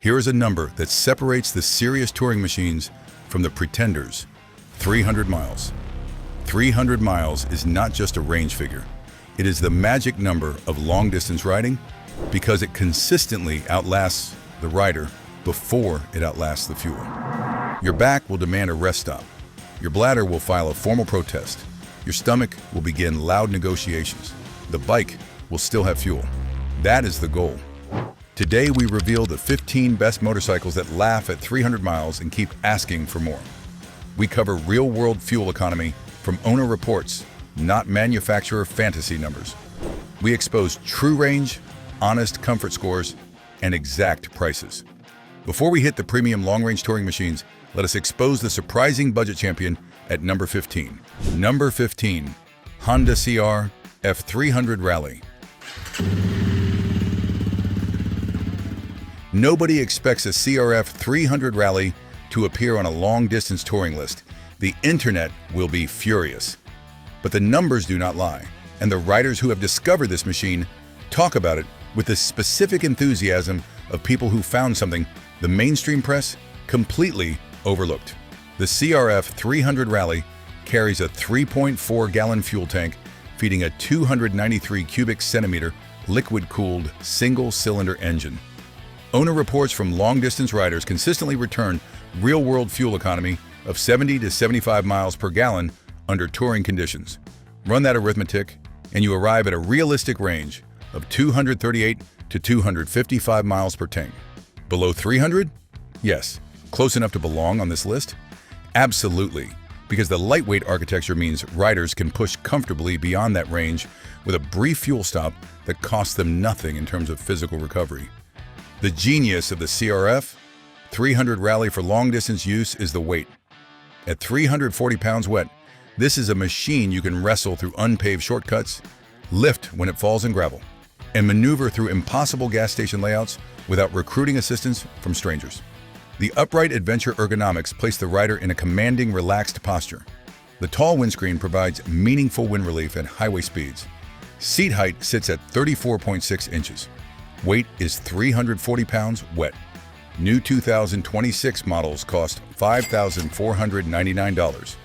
Here is a number that separates the serious touring machines from the pretenders: 300 miles. 300 miles is not just a range figure. It is the magic number of long-distance riding because it consistently outlasts the rider before it outlasts the fuel. Your back will demand a rest stop. Your bladder will file a formal protest. Your stomach will begin loud negotiations. The bike will still have fuel. That is the goal. Today we reveal the 15 best motorcycles that laugh at 300 miles and keep asking for more. We cover real-world fuel economy from owner reports, not manufacturer fantasy numbers. We expose true range, honest comfort scores, and exact prices. Before we hit the premium long-range touring machines, let us expose the surprising budget champion at number 15. Number 15, Honda CR F300 Rally. Nobody expects a CRF 300 Rally to appear on a long-distance touring list. The internet will be furious. But the numbers do not lie, and the riders who have discovered this machine talk about it with the specific enthusiasm of people who found something the mainstream press completely overlooked. The CRF 300 Rally carries a 3.4-gallon fuel tank feeding a 293 cubic centimeter liquid-cooled single-cylinder engine. Owner reports from long-distance riders consistently return real-world fuel economy of 70 to 75 miles per gallon under touring conditions. Run that arithmetic, and you arrive at a realistic range of 238 to 255 miles per tank. Below 300? Yes. Close enough to belong on this list? Absolutely, because the lightweight architecture means riders can push comfortably beyond that range with a brief fuel stop that costs them nothing in terms of physical recovery. The genius of the CRF 300 Rally for long-distance use is the weight. At 340 pounds wet, this is a machine you can wrestle through unpaved shortcuts, lift when it falls in gravel, and maneuver through impossible gas station layouts without recruiting assistance from strangers. The upright adventure ergonomics place the rider in a commanding, relaxed posture. The tall windscreen provides meaningful wind relief at highway speeds. Seat height sits at 34.6 inches. Weight is 340 pounds wet. New 2026 models cost $5,499.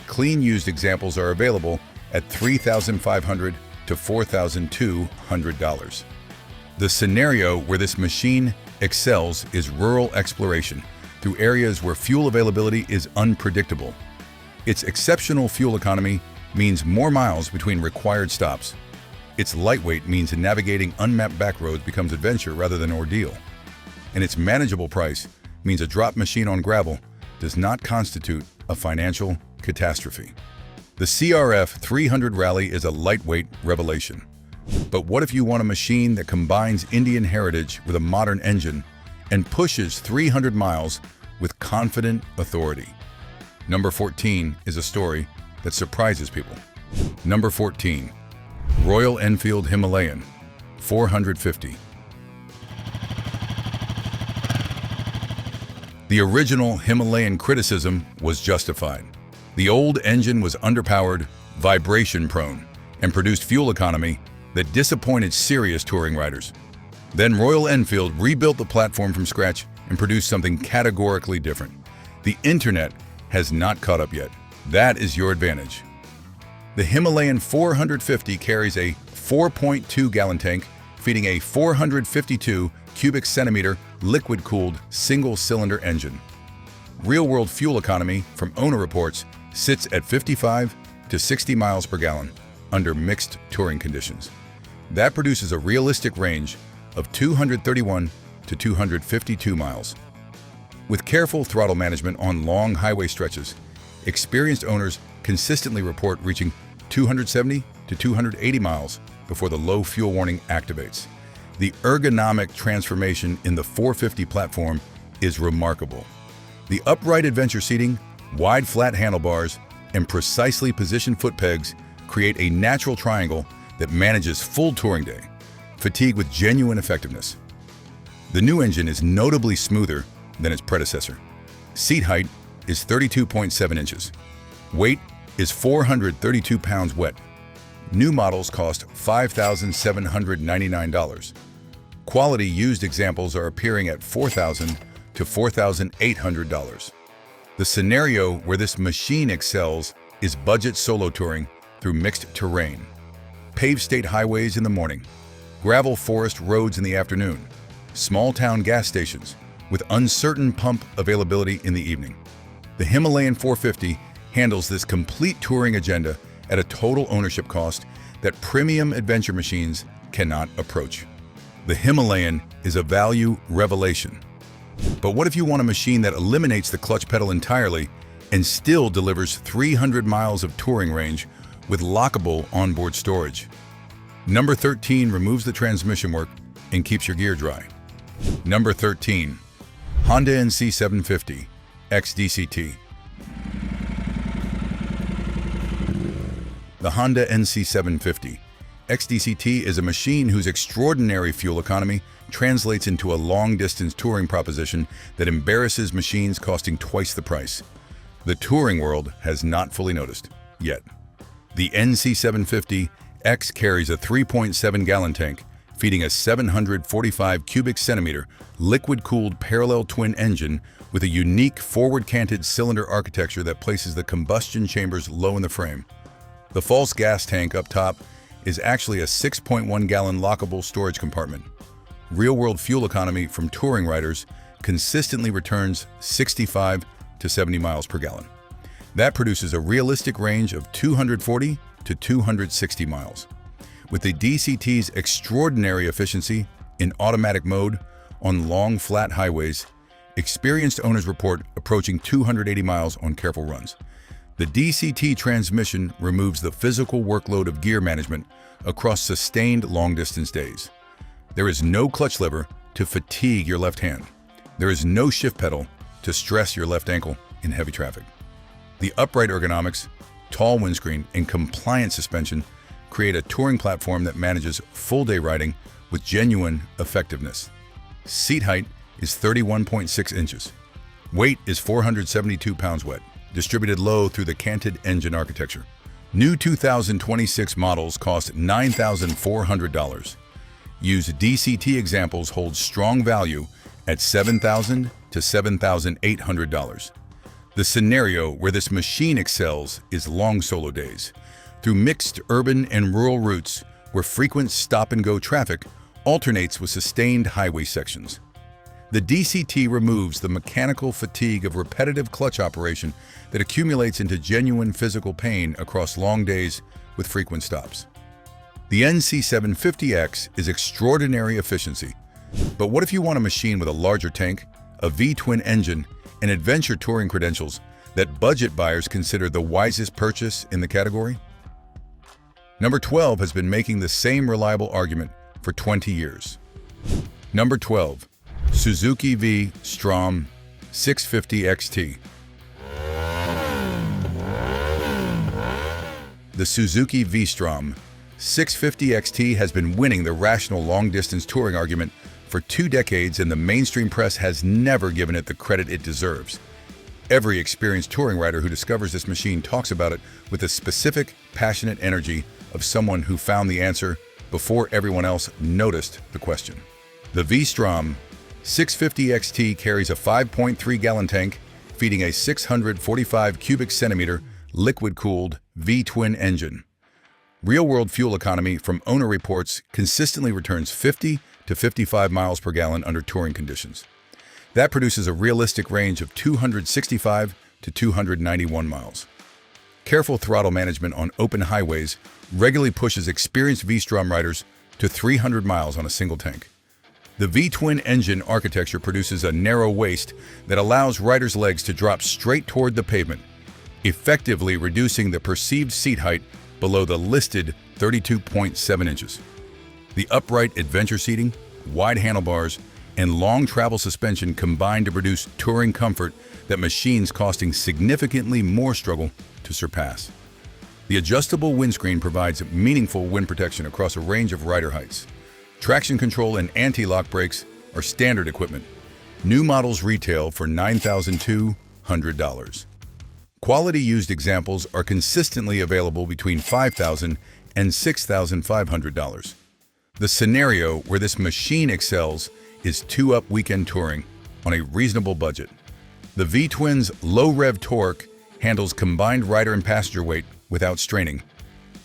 Clean used examples are available at $3,500 to $4,200. The scenario where this machine excels is rural exploration through areas where fuel availability is unpredictable. Its exceptional fuel economy means more miles between required stops. Its lightweight means navigating unmapped back roads becomes adventure rather than ordeal. And its manageable price means a drop machine on gravel does not constitute a financial catastrophe. The CRF 300 Rally is a lightweight revelation. But what if you want a machine that combines Indian heritage with a modern engine and pushes 300 miles with confident authority? Number 14 is a story that surprises people. Number 14, Royal Enfield Himalayan 450. The original Himalayan criticism was justified. The old engine was underpowered, vibration-prone, and produced fuel economy that disappointed serious touring riders. Then Royal Enfield rebuilt the platform from scratch and produced something categorically different. The internet has not caught up yet. That is your advantage. The Himalayan 450 carries a 4.2-gallon tank feeding a 452 cubic centimeter liquid-cooled single-cylinder engine. Real-world fuel economy from owner reports sits at 55 to 60 miles per gallon under mixed touring conditions. That produces a realistic range of 231 to 252 miles. With careful throttle management on long highway stretches, experienced owners consistently report reaching 270 to 280 miles before the low fuel warning activates. The ergonomic transformation in the 450 platform is remarkable. The upright adventure seating, wide flat handlebars, and precisely positioned foot pegs create a natural triangle that manages full touring day, fatigue with genuine effectiveness. The new engine is notably smoother than its predecessor. Seat height is 32.7 inches. Weight is 432 pounds wet. New models cost $5,799. Quality used examples are appearing at $4,000 to $4,800. The scenario where this machine excels is budget solo touring through mixed terrain. Paved state highways in the morning, gravel forest roads in the afternoon, small town gas stations with uncertain pump availability in the evening. The Himalayan 450 handles this complete touring agenda at a total ownership cost that premium adventure machines cannot approach. The Himalayan is a value revelation. But what if you want a machine that eliminates the clutch pedal entirely and still delivers 300 miles of touring range with lockable onboard storage? Number 13 removes the transmission work and keeps your gear dry. Number 13. Honda NC750 XDCT. The Honda NC750 XDCT is a machine whose extraordinary fuel economy translates into a long-distance touring proposition that embarrasses machines costing twice the price. The touring world has not fully noticed, yet. The NC750X carries a 3.7-gallon tank, feeding a 745 cubic centimeter liquid-cooled parallel twin engine with a unique forward-canted cylinder architecture that places the combustion chambers low in the frame. The false gas tank up top is actually a 6.1-gallon lockable storage compartment. Real-world fuel economy from touring riders consistently returns 65 to 70 miles per gallon. That produces a realistic range of 240 to 260 miles. With the DCT's extraordinary efficiency in automatic mode on long, flat highways, experienced owners report approaching 280 miles on careful runs. The DCT transmission removes the physical workload of gear management across sustained long-distance days. There is no clutch lever to fatigue your left hand. There is no shift pedal to stress your left ankle in heavy traffic. The upright ergonomics, tall windscreen, and compliant suspension create a touring platform that manages full-day riding with genuine effectiveness. Seat height is 31.6 inches. Weight is 472 pounds wet, distributed low through the canted engine architecture. New 2026 models cost $9,400. Used DCT examples hold strong value at $7,000 to $7,800. The scenario where this machine excels is long solo days, through mixed urban and rural routes where frequent stop-and-go traffic alternates with sustained highway sections. The DCT removes the mechanical fatigue of repetitive clutch operation that accumulates into genuine physical pain across long days with frequent stops. The NC750X is extraordinary efficiency, but what if you want a machine with a larger tank, a V-twin engine, and adventure touring credentials that budget buyers consider the wisest purchase in the category? Number 12 has been making the same reliable argument for 20 years. Number 12. Suzuki V-Strom 650 XT. The Suzuki V-Strom 650 XT has been winning the rational long-distance touring argument for 2 decades, and the mainstream press has never given it the credit it deserves. Every experienced touring rider who discovers this machine talks about it with the specific, passionate energy of someone who found the answer before everyone else noticed the question. The V-Strom 650 XT carries a 5.3-gallon tank feeding a 645 cubic centimeter liquid-cooled V-twin engine. Real-world fuel economy from owner reports consistently returns 50 to 55 miles per gallon under touring conditions. That produces a realistic range of 265 to 291 miles. Careful throttle management on open highways regularly pushes experienced V-Strom riders to 300 miles on a single tank. The V-twin engine architecture produces a narrow waist that allows riders' legs to drop straight toward the pavement, effectively reducing the perceived seat height below the listed 32.7 inches. The upright adventure seating, wide handlebars, and long travel suspension combine to produce touring comfort that machines costing significantly more struggle to surpass. The adjustable windscreen provides meaningful wind protection across a range of rider heights. Traction control and anti-lock brakes are standard equipment. New models retail for $9,200. Quality used examples are consistently available between $5,000 and $6,500. The scenario where this machine excels is two-up weekend touring on a reasonable budget. The V-Twin's low-rev torque handles combined rider and passenger weight without straining.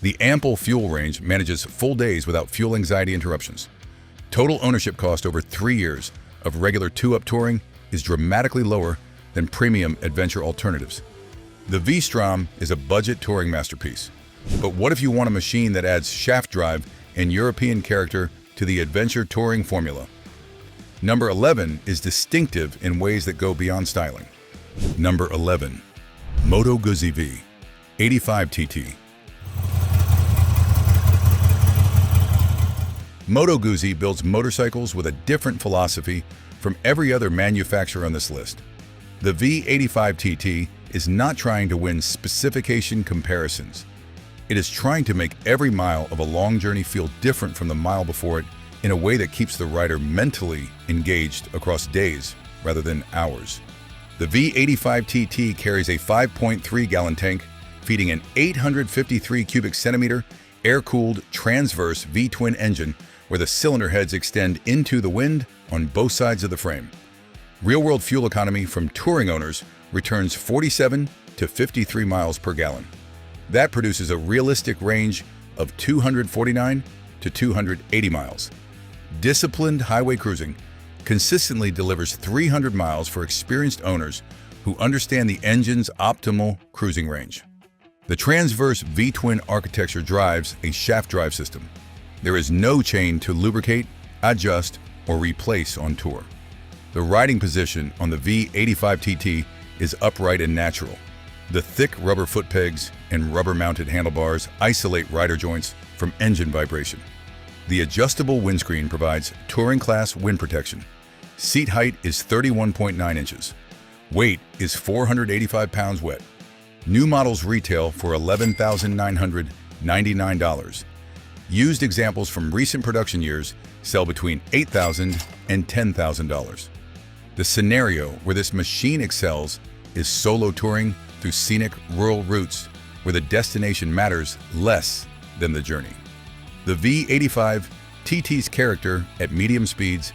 The ample fuel range manages full days without fuel anxiety interruptions. Total ownership cost over 3 years of regular two-up touring is dramatically lower than premium adventure alternatives. The V-Strom is a budget touring masterpiece. But what if you want a machine that adds shaft drive and European character to the adventure touring formula? Number 11 is distinctive in ways that go beyond styling. Number 11. Moto Guzzi V 85 TT. Moto Guzzi builds motorcycles with a different philosophy from every other manufacturer on this list. The V85 TT is not trying to win specification comparisons. It is trying to make every mile of a long journey feel different from the mile before it in a way that keeps the rider mentally engaged across days rather than hours. The V85 TT carries a 5.3-gallon tank feeding an 853 cubic centimeter air-cooled transverse V-twin engine where the cylinder heads extend into the wind on both sides of the frame. Real-world fuel economy from touring owners returns 47 to 53 miles per gallon. That produces a realistic range of 249 to 280 miles. Disciplined highway cruising consistently delivers 300 miles for experienced owners who understand the engine's optimal cruising range. The transverse V-twin architecture drives a shaft drive system. There is no chain to lubricate, adjust, or replace on tour. The riding position on the V85 TT is upright and natural. The thick rubber foot pegs and rubber-mounted handlebars isolate rider joints from engine vibration. The adjustable windscreen provides touring-class wind protection. Seat height is 31.9 inches. Weight is 485 pounds wet. New models retail for $11,999. Used examples from recent production years sell between $8,000 and $10,000. The scenario where this machine excels is solo touring through scenic rural routes where the destination matters less than the journey. The V85 TT's character at medium speeds,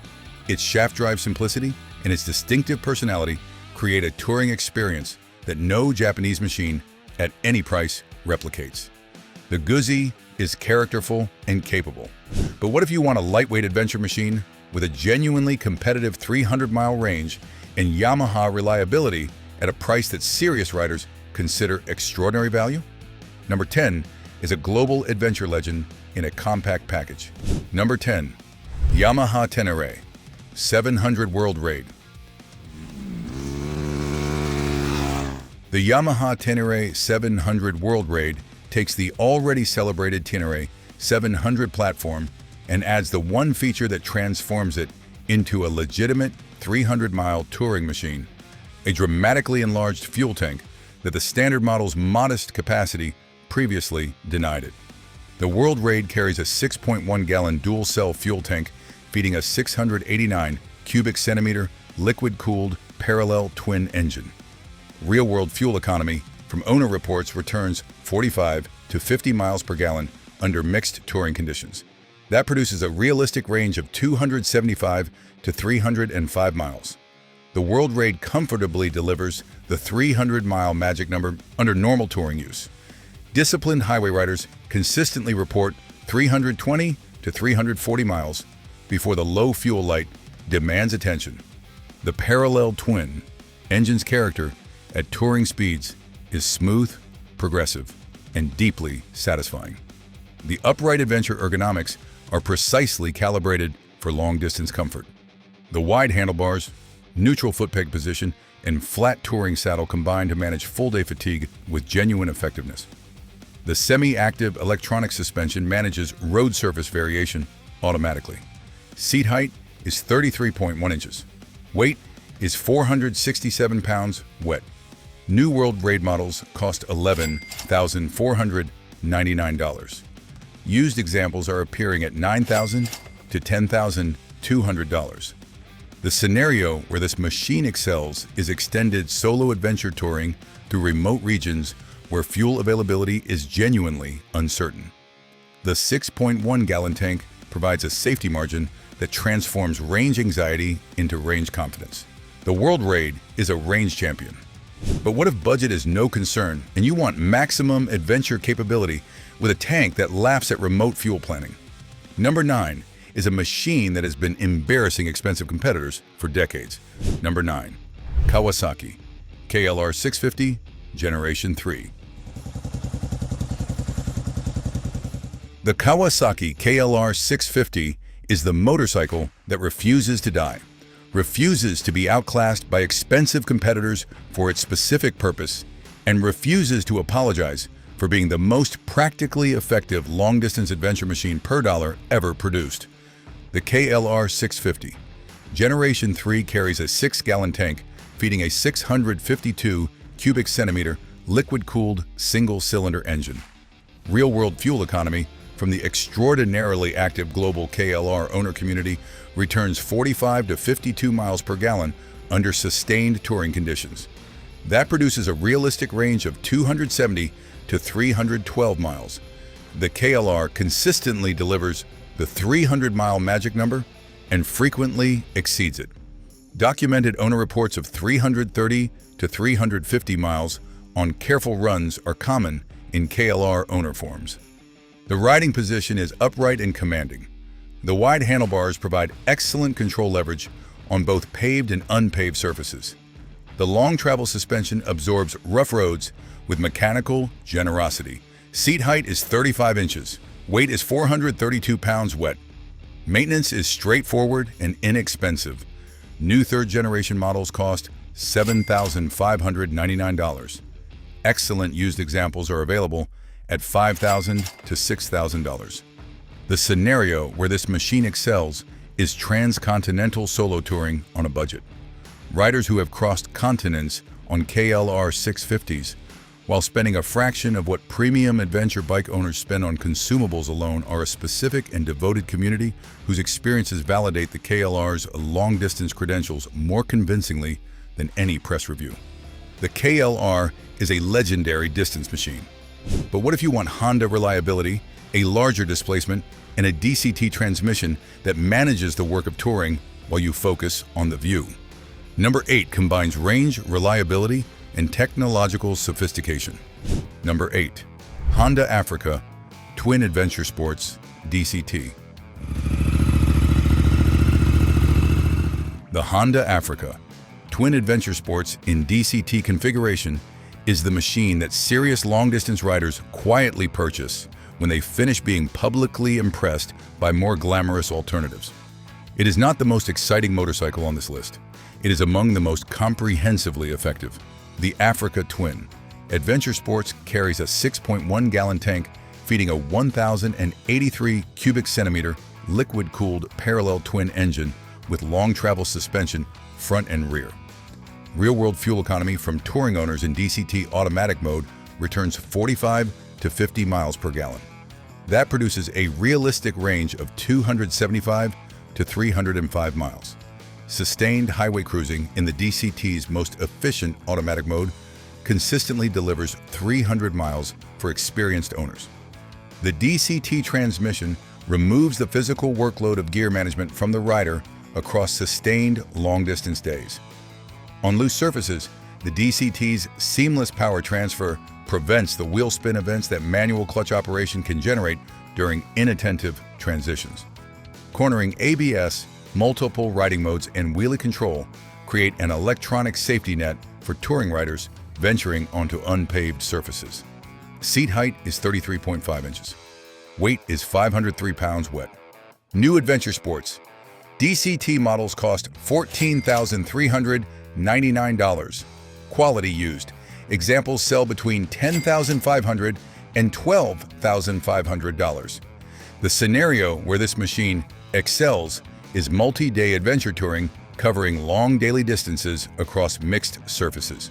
its shaft drive simplicity, and its distinctive personality create a touring experience that no Japanese machine at any price replicates. The Guzzi is characterful and capable. But what if you want a lightweight adventure machine with a genuinely competitive 300-mile range and Yamaha reliability at a price that serious riders consider extraordinary value? Number 10 is a global adventure legend in a compact package. Number 10. Yamaha Tenere 700 World Raid. The Yamaha Tenere 700 World Raid takes the already celebrated Tenere 700 platform and adds the one feature that transforms it into a legitimate 300-mile touring machine, a dramatically enlarged fuel tank that the standard model's modest capacity previously denied it. The World Raid carries a 6.1-gallon dual-cell fuel tank feeding a 689 cubic centimeter liquid-cooled parallel twin engine. Real-world fuel economy from owner reports returns 45 to 50 miles per gallon under mixed touring conditions. That produces a realistic range of 275 to 305 miles. The World Raid comfortably delivers the 300-mile magic number under normal touring use. Disciplined highway riders consistently report 320 to 340 miles before the low fuel light demands attention. The parallel twin engine's character at touring speeds is smooth, progressive, and deeply satisfying. The upright adventure ergonomics are precisely calibrated for long-distance comfort. The wide handlebars, neutral foot peg position, and flat touring saddle combine to manage full-day fatigue with genuine effectiveness. The semi-active electronic suspension manages road surface variation automatically. Seat height is 33.1 inches. Weight is 467 pounds wet. New World Raid models cost $11,499. Used examples are appearing at $9,000 to $10,200. The scenario where this machine excels is extended solo adventure touring through remote regions where fuel availability is genuinely uncertain. The 6.1-gallon tank provides a safety margin that transforms range anxiety into range confidence. The World Raid is a range champion. But what if budget is no concern and you want maximum adventure capability with a tank that laughs at remote fuel planning? Number 9 is a machine that has been embarrassing expensive competitors for decades. Number 9. Kawasaki KLR 650 Generation 3. The Kawasaki KLR 650 is the motorcycle that refuses to die, refuses to be outclassed by expensive competitors for its specific purpose, and refuses to apologize for being the most practically effective long-distance adventure machine per dollar ever produced. The KLR 650 Generation 3 carries a 6-gallon tank feeding a 652 cubic centimeter liquid-cooled single-cylinder engine. Real-world fuel economy from the extraordinarily active global KLR owner community returns 45 to 52 miles per gallon under sustained touring conditions. That produces a realistic range of 270 to 312 miles. The KLR consistently delivers the 300-mile magic number and frequently exceeds it. Documented owner reports of 330 to 350 miles on careful runs are common in KLR owner forms. The riding position is upright and commanding. The wide handlebars provide excellent control leverage on both paved and unpaved surfaces. The long travel suspension absorbs rough roads with mechanical generosity. Seat height is 35 inches. Weight is 432 pounds wet. Maintenance is straightforward and inexpensive. New third-generation models cost $7,599. Excellent used examples are available at $5,000 to $6,000. The scenario where this machine excels is transcontinental solo touring on a budget. Riders who have crossed continents on KLR 650s while spending a fraction of what premium adventure bike owners spend on consumables alone are a specific and devoted community whose experiences validate the KLR's long-distance credentials more convincingly than any press review. The KLR is a legendary distance machine. But what if you want Honda reliability, a larger displacement, and a DCT transmission that manages the work of touring while you focus on the view? Number 8 combines range, reliability, and technological sophistication. Number 8. Honda Africa Twin Adventure Sports DCT. The Honda Africa Twin Adventure Sports in DCT configuration is the machine that serious long-distance riders quietly purchase when they finish being publicly impressed by more glamorous alternatives. It is not the most exciting motorcycle on this list. It is among the most comprehensively effective. The Africa Twin Adventure Sports carries a 6.1-gallon tank feeding a 1,083 cubic centimeter liquid-cooled parallel twin engine with long travel suspension front and rear. Real-world fuel economy from touring owners in DCT automatic mode returns 45 to 50 miles per gallon. That produces a realistic range of 275 to 305 miles. Sustained highway cruising in the DCT's most efficient automatic mode consistently delivers 300 miles for experienced owners. The DCT transmission removes the physical workload of gear management from the rider across sustained long-distance days. On loose surfaces, the DCT's seamless power transfer prevents the wheel spin events that manual clutch operation can generate during inattentive transitions. Cornering ABS, multiple riding modes, and wheelie control create an electronic safety net for touring riders venturing onto unpaved surfaces. Seat height is 33.5 inches. Weight is 503 pounds wet. New adventure sports. DCT models cost $14,399. Quality used. Examples sell between $10,500 and $12,500. The scenario where this machine excels is multi-day adventure touring covering long daily distances across mixed surfaces.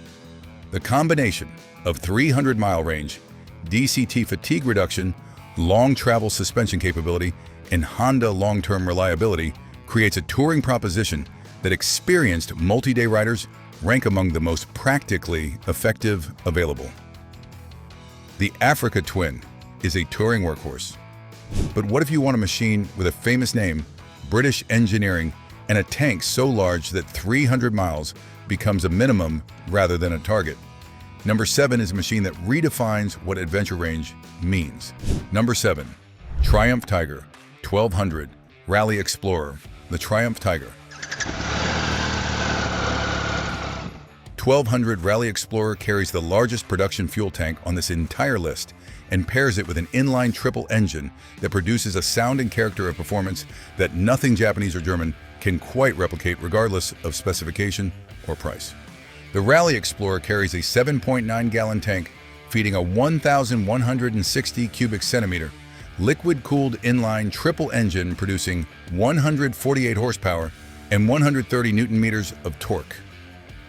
The combination of 300-mile range, DCT fatigue reduction, long travel suspension capability, and Honda long-term reliability creates a touring proposition that experienced multi-day riders rank among the most practically effective available. The Africa Twin is a touring workhorse. But what if you want a machine with a famous name, British engineering, and a tank so large that 300 miles becomes a minimum rather than a target? Number 7 is a machine that redefines what adventure range means. Number 7. Triumph Tiger 1200 Rally Explorer. The Triumph Tiger 1200 Rally Explorer carries the largest production fuel tank on this entire list and pairs it with an inline triple engine that produces a sound and character of performance that nothing Japanese or German can quite replicate regardless of specification or price. The Rally Explorer carries a 7.9-gallon tank feeding a 1,160 cubic centimeter liquid-cooled inline triple engine producing 148 horsepower and 130 newton-meters of torque.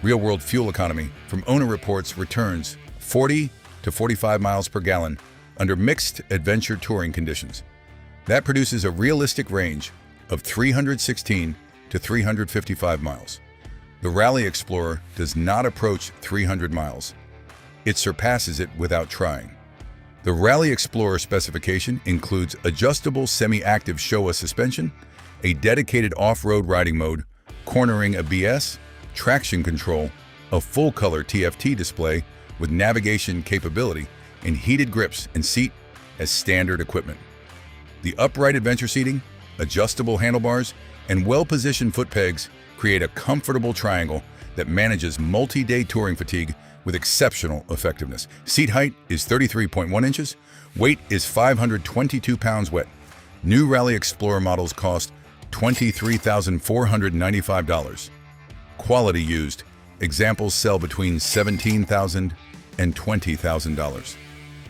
Real-world fuel economy from owner reports returns 40 to 45 miles per gallon under mixed adventure touring conditions. That produces a realistic range of 316 to 355 miles. The Rally Explorer does not approach 300 miles. It surpasses it without trying. The Rally Explorer specification includes adjustable semi-active Showa suspension, a dedicated off-road riding mode, cornering ABS, traction control, a full-color TFT display with navigation capability, and heated grips and seat as standard equipment. The upright adventure seating, adjustable handlebars, and well-positioned foot pegs create a comfortable triangle that manages multi-day touring fatigue with exceptional effectiveness. Seat height is 33.1 inches, weight is 522 pounds wet. New Rally Explorer models cost $23,495. Quality used, examples sell between $17,000 and $20,000.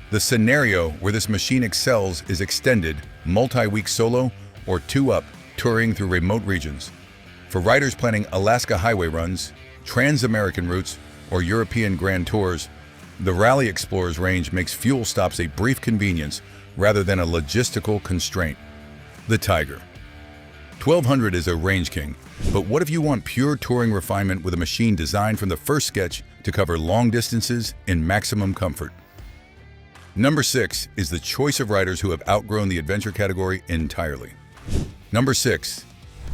The scenario where this machine excels is extended, multi-week solo, or two-up touring through remote regions. For riders planning Alaska highway runs, trans-American routes, or European grand tours, the Rally Explorer's range makes fuel stops a brief convenience rather than a logistical constraint. The Tiger 1200 is a range king, but what if you want pure touring refinement with a machine designed from the first sketch to cover long distances in maximum comfort? Number 6 is the choice of riders who have outgrown the adventure category entirely. Number 6.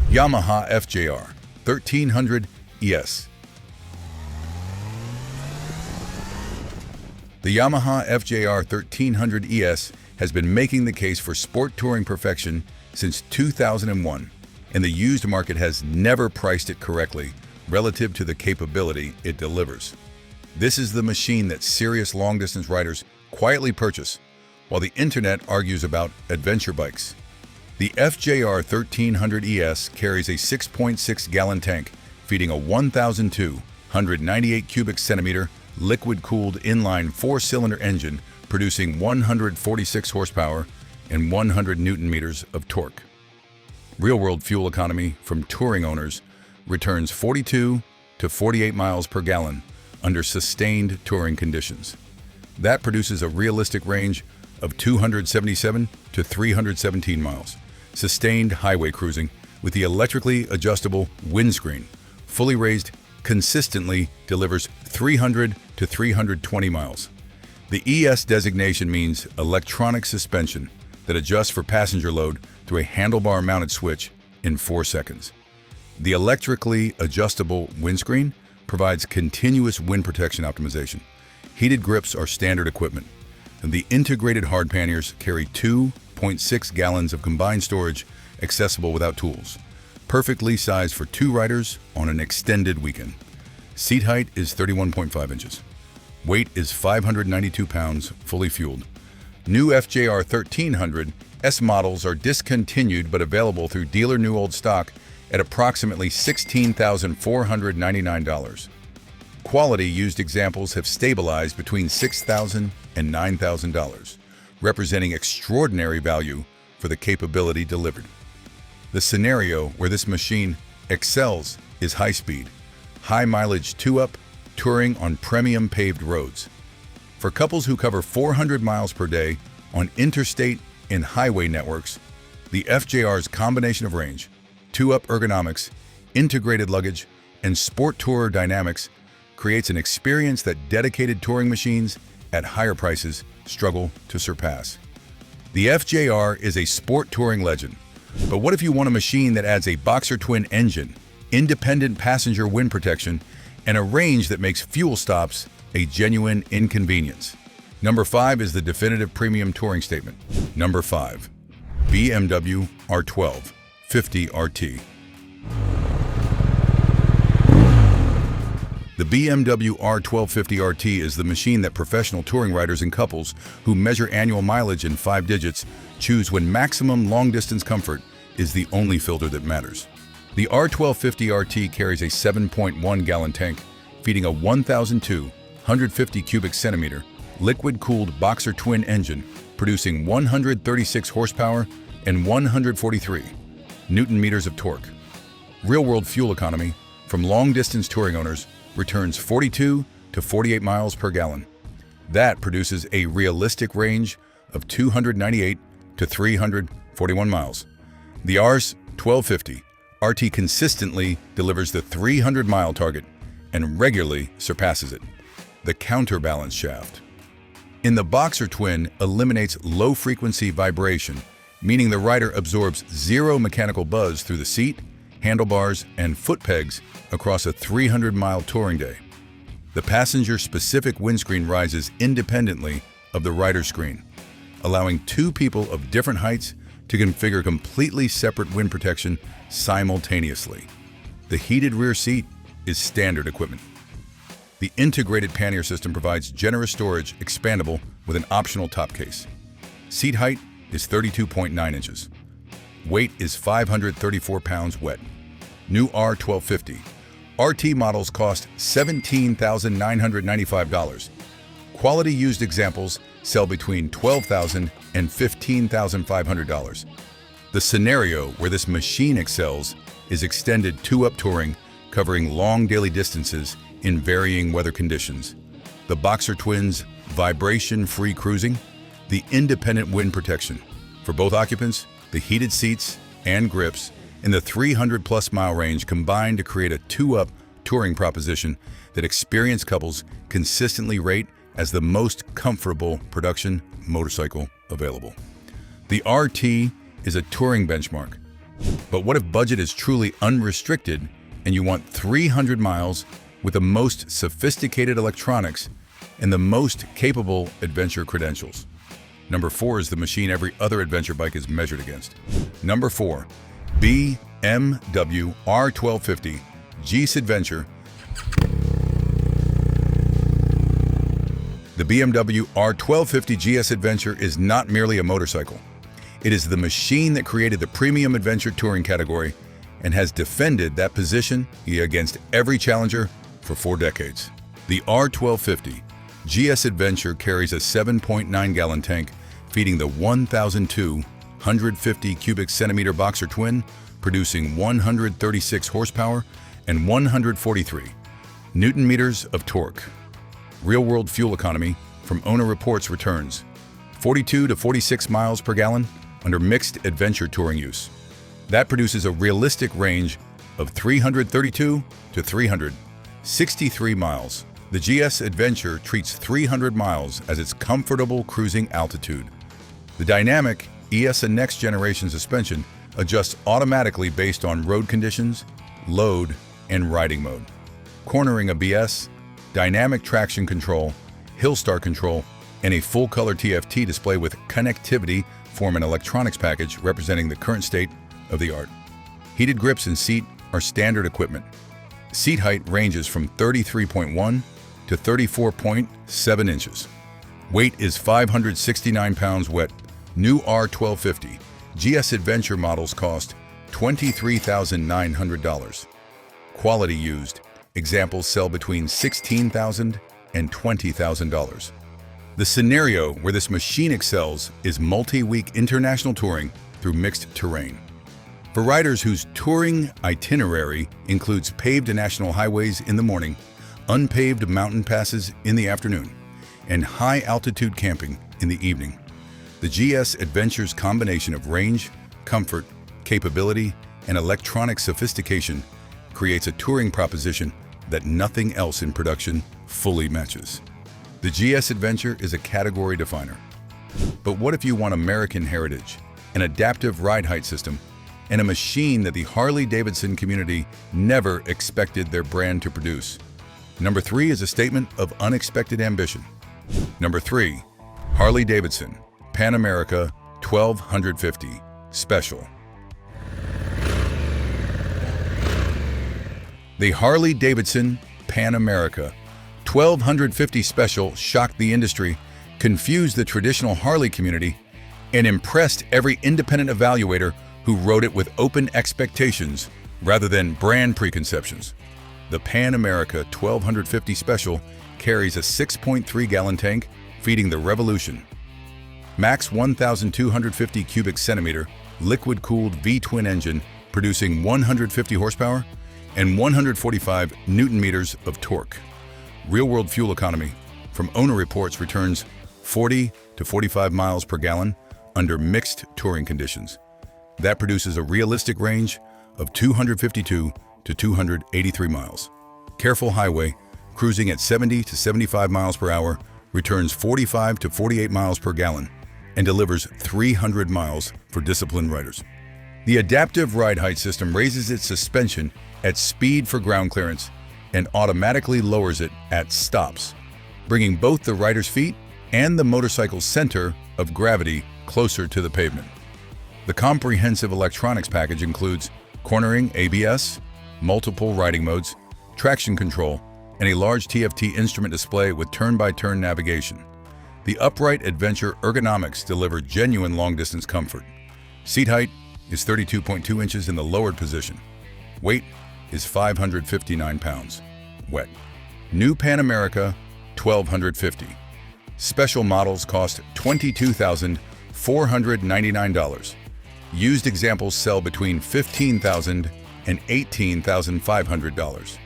Yamaha FJR 1300 ES. The Yamaha FJR 1300 ES has been making the case for sport touring perfection since 2001, and the used market has never priced it correctly relative to the capability it delivers. This is the machine that serious long-distance riders quietly purchase, while the internet argues about adventure bikes. The FJR 1300 ES carries a 6.6-gallon tank feeding a 1,298 cubic centimeter liquid-cooled inline 4-cylinder engine producing 146 horsepower and 100 newton-meters of torque. Real-world fuel economy from touring owners returns 42 to 48 miles per gallon under sustained touring conditions. That produces a realistic range of 277 to 317 miles. Sustained highway cruising with the electrically adjustable windscreen, fully raised, consistently delivers 300 to 320 miles. The ES designation means electronic suspension that adjusts for passenger load through a handlebar-mounted switch in 4 seconds. The electrically adjustable windscreen provides continuous wind protection optimization. Heated grips are standard equipment, and the integrated hard panniers carry 2.6 gallons of combined storage accessible without tools, perfectly sized for 2 riders on an extended weekend. Seat height is 31.5 inches. Weight is 592 pounds, fully fueled. New FJR 1300 S models are discontinued but available through dealer new old stock at approximately $16,499. Quality used examples have stabilized between $6,000 and $9,000, representing extraordinary value for the capability delivered. The scenario where this machine excels is high speed, high mileage two-up, touring on premium paved roads. For couples who cover 400 miles per day on interstate and highway networks, the FJR's combination of range, two-up ergonomics, integrated luggage, and sport tourer dynamics creates an experience that dedicated touring machines at higher prices struggle to surpass. The FJR is a sport touring legend. But what if you want a machine that adds a Boxer twin engine, independent passenger wind protection, and a range that makes fuel stops a genuine inconvenience? Number 5 is the definitive premium touring statement. Number 5. BMW R12 50 RT. The BMW R1250 RT is the machine that professional touring riders and couples who measure annual mileage in 5 digits choose when maximum long-distance comfort is the only filter that matters. The R1250 RT carries a 7.1-gallon tank, feeding a 1,250 cubic centimeter liquid-cooled Boxer twin engine, producing 136 horsepower and 143 Newton-meters of torque. Real-world fuel economy from long-distance touring owners returns 42 to 48 miles per gallon. That produces a realistic range of 298 to 341 miles. The Rs 1250 RT consistently delivers the 300-mile target and regularly surpasses it. The counterbalance shaft in the Boxer twin eliminates low-frequency vibration, meaning the rider absorbs zero mechanical buzz through the seat, handlebars, and foot pegs across a 300-mile touring day. The passenger-specific windscreen rises independently of the rider's screen, allowing 2 people of different heights to configure completely separate wind protection simultaneously. The heated rear seat is standard equipment. The integrated pannier system provides generous storage, expandable with an optional top case. Seat height is 32.9 inches. Weight is 534 pounds wet. New R1250 RT models cost $17,995. Quality used examples sell between $12,000 and $15,500. The scenario where this machine excels is extended 2-up touring, covering long daily distances in varying weather conditions. The Boxer twins vibration-free cruising, the independent wind protection for both occupants, the heated seats and grips, and the 300-plus mile range combine to create a 2-up touring proposition that experienced couples consistently rate as the most comfortable production motorcycle available. The RT is a touring benchmark. But what if budget is truly unrestricted and you want 300 miles with the most sophisticated electronics and the most capable adventure credentials? Number 4 is the machine every other adventure bike is measured against. Number 4, BMW R1250 GS Adventure. The BMW R1250 GS Adventure is not merely a motorcycle. It is the machine that created the premium adventure touring category and has defended that position against every challenger for 4 decades. The R1250 GS Adventure carries a 7.9-gallon tank feeding the 1,250 cubic centimeter Boxer twin, producing 136 horsepower and 143 Newton-meters of torque. Real-world fuel economy from owner reports returns 42 to 46 miles per gallon under mixed adventure touring use. That produces a realistic range of 332 to 363 miles. The GS Adventure treats 300 miles as its comfortable cruising altitude. The dynamic ES and next generation suspension adjusts automatically based on road conditions, load, and riding mode. Cornering ABS, dynamic traction control, hill start control, and a full-color TFT display with connectivity form an electronics package representing the current state of the art. Heated grips and seat are standard equipment. Seat height ranges from 33.1 to 34.7 inches. Weight is 569 pounds wet. New R1250 GS Adventure models cost $23,900. Quality used examples sell between $16,000 and $20,000. The scenario where this machine excels is multi-week international touring through mixed terrain. For riders whose touring itinerary includes paved national highways in the morning, unpaved mountain passes in the afternoon, and high-altitude camping in the evening, the GS Adventure's combination of range, comfort, capability, and electronic sophistication creates a touring proposition that nothing else in production fully matches. The GS Adventure is a category definer. But what if you want American heritage, an adaptive ride height system, and a machine that the Harley-Davidson community never expected their brand to produce? Number 3 is a statement of unexpected ambition. Number 3, Harley-Davidson Pan America 1250 Special. The Harley-Davidson Pan America 1250 Special shocked the industry, confused the traditional Harley community, and impressed every independent evaluator who rode it with open expectations rather than brand preconceptions. The Pan America 1250 Special carries a 6.3-gallon tank feeding the revolution. Max 1,250 cubic centimeter liquid-cooled V-twin engine producing 150 horsepower and 145 newton-meters of torque. Real-world fuel economy from owner reports returns 40 to 45 miles per gallon under mixed touring conditions. That produces a realistic range of 252 to 283 miles. Careful highway, cruising at 70 to 75 miles per hour, returns 45 to 48 miles per gallon and delivers 300 miles for disciplined riders. The adaptive ride height system raises its suspension at speed for ground clearance and automatically lowers it at stops, bringing both the rider's feet and the motorcycle's center of gravity closer to the pavement. The comprehensive electronics package includes cornering ABS, multiple riding modes, traction control, and a large TFT instrument display with turn-by-turn navigation. The upright adventure ergonomics deliver genuine long-distance comfort. Seat height is 32.2 inches in the lowered position. Weight is 559 pounds. Wet. New Pan America 1250. Special models cost $22,499. Used examples sell between $15,000 and $18,500.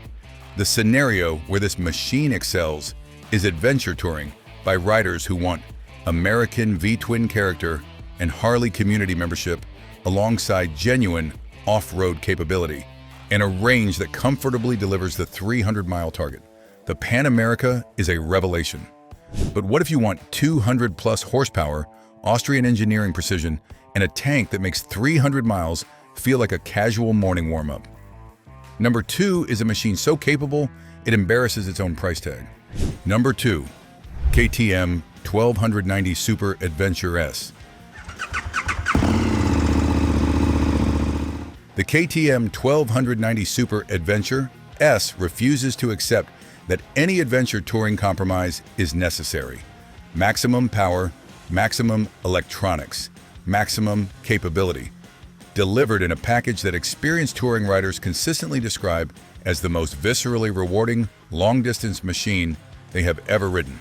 The scenario where this machine excels is adventure touring by riders who want American V-twin character and Harley community membership alongside genuine off-road capability and a range that comfortably delivers the 300-mile target. The Pan America is a revelation. But what if you want 200-plus horsepower, Austrian engineering precision, and a tank that makes 300 miles feel like a casual morning warm-up? Number 2 is a machine so capable, it embarrasses its own price tag. Number 2, KTM 1290 Super Adventure S. The KTM 1290 Super Adventure S refuses to accept that any adventure touring compromise is necessary. Maximum power, maximum electronics, maximum capability, delivered in a package that experienced touring riders consistently describe as the most viscerally rewarding long-distance machine they have ever ridden.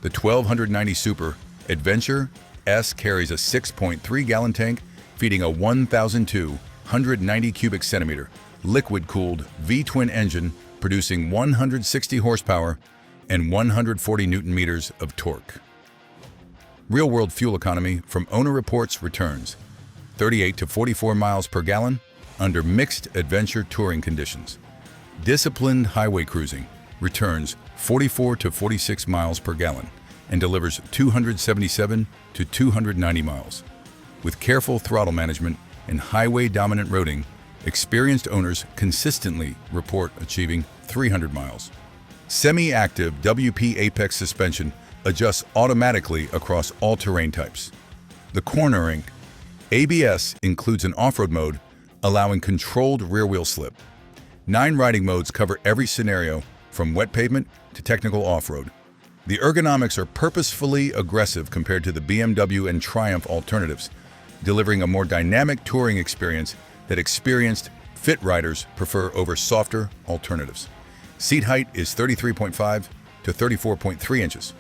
The 1290 Super Adventure S carries a 6.3-gallon tank feeding a 1,290 cubic centimeter liquid-cooled V-twin engine producing 160 horsepower and 140 newton-meters of torque. Real-world fuel economy from owner reports returns 38 to 44 miles per gallon under mixed adventure touring conditions. Disciplined highway cruising returns 44 to 46 miles per gallon and delivers 277 to 290 miles. With careful throttle management and highway-dominant roading, experienced owners consistently report achieving 300 miles. Semi-active WP Apex suspension adjusts automatically across all terrain types. The cornering ABS includes an off-road mode, allowing controlled rear-wheel slip. 9 riding modes cover every scenario, from wet pavement to technical off-road. The ergonomics are purposefully aggressive compared to the BMW and Triumph alternatives, delivering a more dynamic touring experience that experienced, fit riders prefer over softer alternatives. Seat height is 33.5 to 34.3 inches.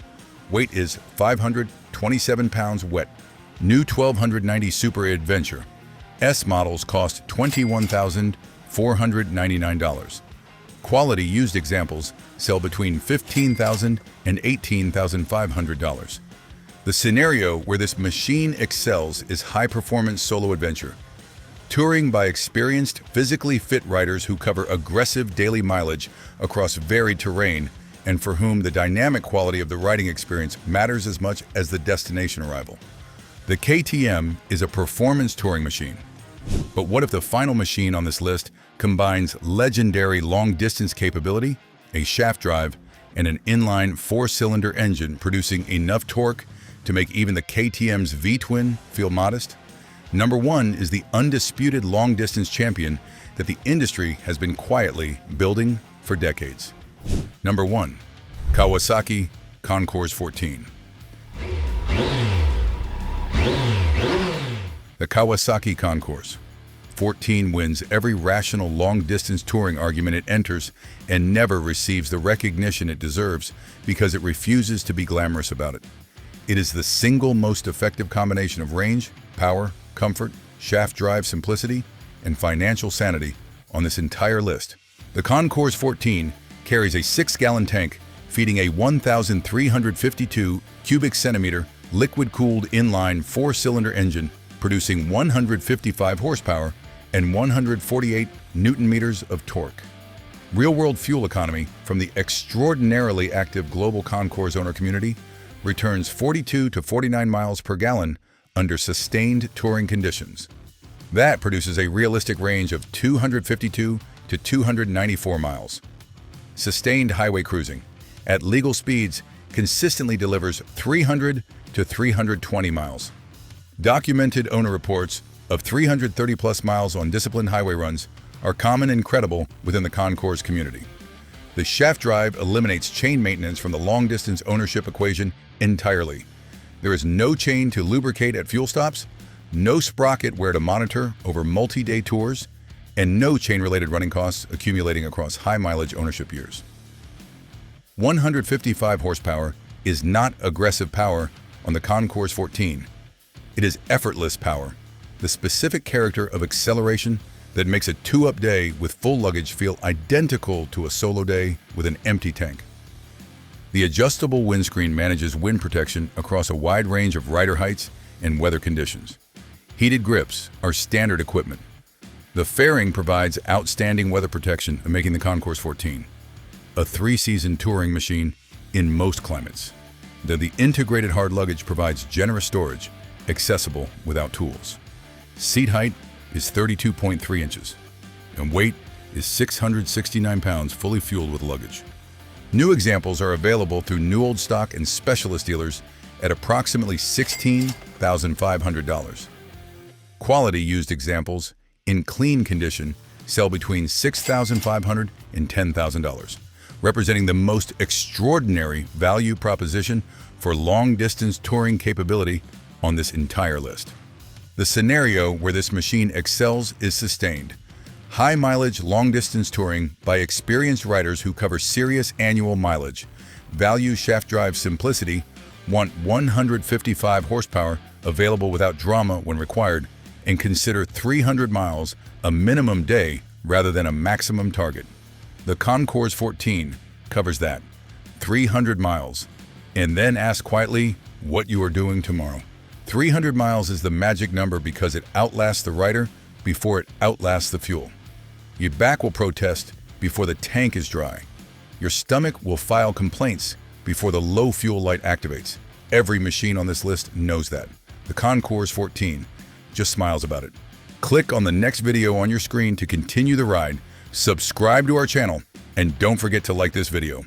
Weight is 527 pounds wet. New 1290 Super Adventure S models cost $21,499. Quality used examples sell between $15,000 and $18,500. The scenario where this machine excels is high-performance solo adventure. Touring by experienced, physically fit riders who cover aggressive daily mileage across varied terrain and for whom the dynamic quality of the riding experience matters as much as the destination arrival. The KTM is a performance touring machine. But what if the final machine on this list combines legendary long-distance capability, a shaft drive, and an inline four-cylinder engine producing enough torque to make even the KTM's V-twin feel modest? Number one is the undisputed long-distance champion that the industry has been quietly building for decades. Number one, Kawasaki Concours 14. The Kawasaki Concours 14 wins every rational long-distance touring argument it enters and never receives the recognition it deserves because it refuses to be glamorous about it. It is the single most effective combination of range, power, comfort, shaft drive simplicity, and financial sanity on this entire list. The Concours 14 carries a 6-gallon tank feeding a 1,352 cubic centimeter liquid-cooled inline four-cylinder engine producing 155 horsepower and 148 newton-meters of torque. Real-world fuel economy from the extraordinarily active global Concours owner community returns 42 to 49 miles per gallon under sustained touring conditions. That produces a realistic range of 252 to 294 miles. Sustained highway cruising at legal speeds consistently delivers 300 to 320 miles. Documented owner reports of 330-plus miles on disciplined highway runs are common and credible within the Concours community. The shaft drive eliminates chain maintenance from the long-distance ownership equation entirely. There is no chain to lubricate at fuel stops, no sprocket wear to monitor over multi-day tours, and no chain-related running costs accumulating across high-mileage ownership years. 155 horsepower is not aggressive power on the Concours 14. It is effortless power, the specific character of acceleration that makes a two-up day with full luggage feel identical to a solo day with an empty tank. The adjustable windscreen manages wind protection across a wide range of rider heights and weather conditions. Heated grips are standard equipment. The fairing provides outstanding weather protection, making the Concours 14 a 3-season touring machine in most climates. The integrated hard luggage provides generous storage, accessible without tools. Seat height is 32.3 inches, and weight is 669 pounds fully fueled with luggage. New examples are available through new old stock and specialist dealers at approximately $16,500. Quality used examples in clean condition sell between $6,500 and $10,000, representing the most extraordinary value proposition for long-distance touring capability on this entire list. The scenario where this machine excels is sustained. High-mileage, long-distance touring by experienced riders who cover serious annual mileage, value shaft drive simplicity, want 155 horsepower available without drama when required, and consider 300 miles a minimum day rather than a maximum target. The Concours 14 covers that, 300 miles, and then ask quietly what you are doing tomorrow. 300 miles is the magic number because it outlasts the rider before it outlasts the fuel. Your back will protest before the tank is dry. Your stomach will file complaints before the low fuel light activates. Every machine on this list knows that. The Concours 14 just smiles about it. Click on the next video on your screen to continue the ride, subscribe to our channel, and don't forget to like this video.